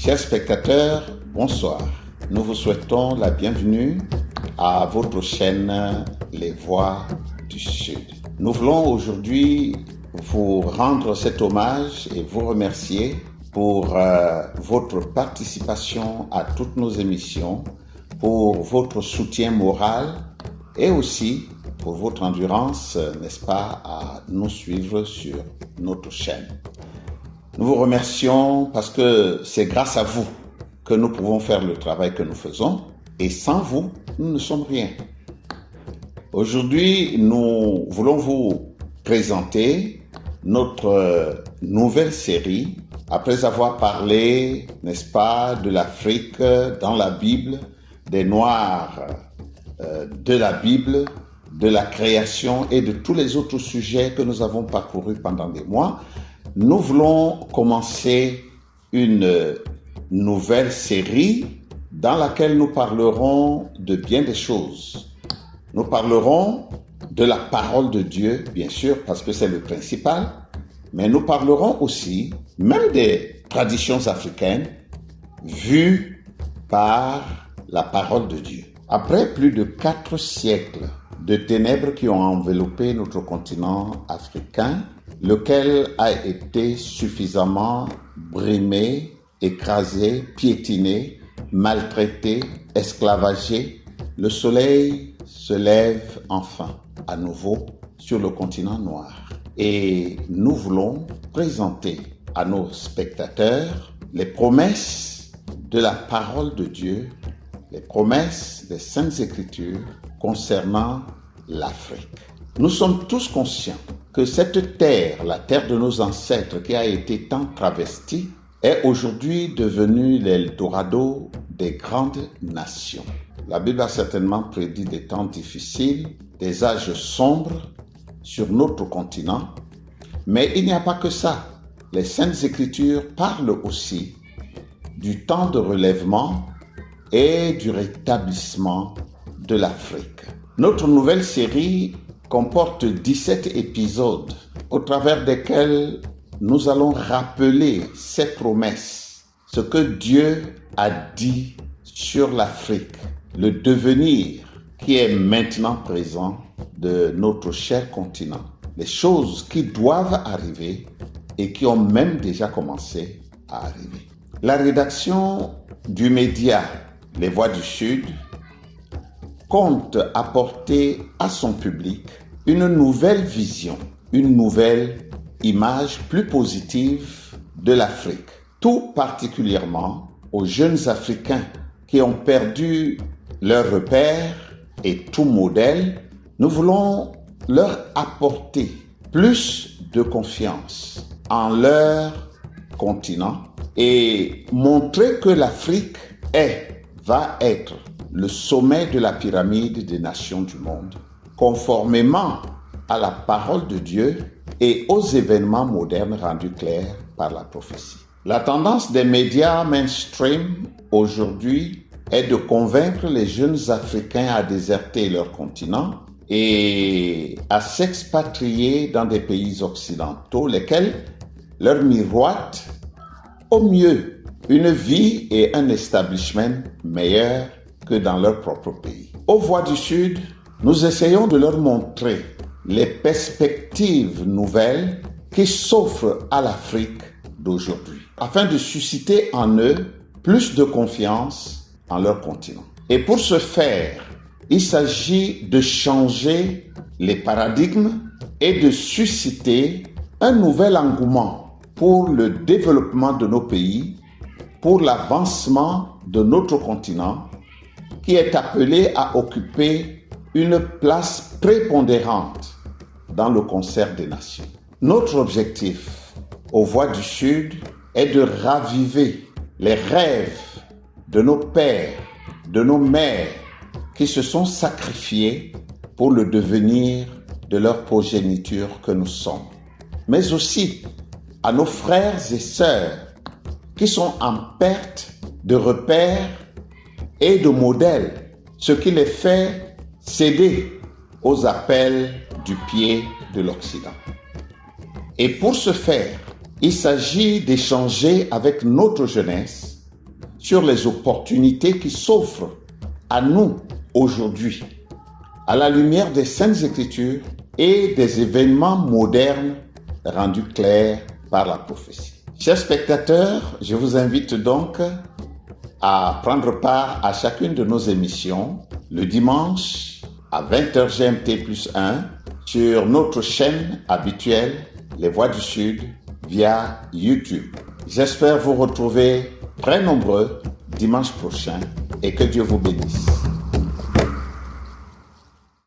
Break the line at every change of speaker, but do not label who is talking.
Chers spectateurs, bonsoir. Nous vous souhaitons la bienvenue à votre chaîne Les Voix du Sud. Nous voulons aujourd'hui vous rendre cet hommage et vous remercier pour votre participation à toutes nos émissions, pour votre soutien moral et aussi pour votre endurance, n'est-ce pas, à nous suivre sur notre chaîne. Nous vous remercions parce que c'est grâce à vous que nous pouvons faire le travail que nous faisons et sans vous, nous ne sommes rien. Aujourd'hui, nous voulons vous présenter notre nouvelle série après avoir parlé, n'est-ce pas, de l'Afrique dans la Bible, des Noirs de la Bible, de la création et de tous les autres sujets que nous avons parcourus pendant des mois. Nous voulons commencer une nouvelle série dans laquelle nous parlerons de bien des choses. Nous parlerons de la parole de Dieu, bien sûr, parce que c'est le principal, mais nous parlerons aussi même des traditions africaines vues par la parole de Dieu. Après plus de 4 siècles de ténèbres qui ont enveloppé notre continent africain, lequel a été suffisamment brimé, écrasé, piétiné, maltraité, esclavagé, le soleil se lève enfin à nouveau sur le continent noir. Et nous voulons présenter à nos spectateurs les promesses de la parole de Dieu, les promesses des Saintes Écritures concernant l'Afrique. Nous sommes tous conscients que cette terre, la terre de nos ancêtres qui a été tant travestie, est aujourd'hui devenue l'Eldorado des grandes nations. La Bible a certainement prédit des temps difficiles, des âges sombres sur notre continent, mais il n'y a pas que ça. Les Saintes Écritures parlent aussi du temps de relèvement et du rétablissement de l'Afrique. Notre nouvelle série comporte 17 épisodes au travers desquels nous allons rappeler ces promesses, ce que Dieu a dit sur l'Afrique, le devenir qui est maintenant présent de notre cher continent, les choses qui doivent arriver et qui ont même déjà commencé à arriver. La rédaction du média Les Voix du Sud compte apporter à son public une nouvelle vision, une nouvelle image plus positive de l'Afrique, tout particulièrement aux jeunes Africains qui ont perdu leurs repères et tout modèle. Nous voulons leur apporter plus de confiance en leur continent et montrer que l'Afrique va être le sommet de la pyramide des nations du monde, conformément à la parole de Dieu et aux événements modernes rendus clairs par la prophétie. La tendance des médias mainstream aujourd'hui est de convaincre les jeunes Africains à déserter leur continent et à s'expatrier dans des pays occidentaux, lesquels leur miroitent au mieux une vie et un establishment meilleurs que dans leur propre pays. Aux Voix du Sud, nous essayons de leur montrer les perspectives nouvelles qui s'offrent à l'Afrique d'aujourd'hui, afin de susciter en eux plus de confiance en leur continent. Et pour ce faire, il s'agit de changer les paradigmes et de susciter un nouvel engouement pour le développement de nos pays, pour l'avancement de notre continent, qui est appelé à occuper une place prépondérante dans le concert des nations. Notre objectif aux Voix du Sud est de raviver les rêves de nos pères, de nos mères qui se sont sacrifiés pour le devenir de leur progéniture que nous sommes, mais aussi à nos frères et sœurs qui sont en perte de repères et de modèles, ce qui les fait céder aux appels du pied de l'Occident. Et pour ce faire, il s'agit d'échanger avec notre jeunesse sur les opportunités qui s'offrent à nous aujourd'hui, à la lumière des Saintes Écritures et des événements modernes rendus clairs par la prophétie. Chers spectateurs, je vous invite donc à prendre part à chacune de nos émissions le dimanche à 20h GMT+1 sur notre chaîne habituelle Les Voix du Sud via YouTube. J'espère vous retrouver très nombreux dimanche prochain et que Dieu vous bénisse.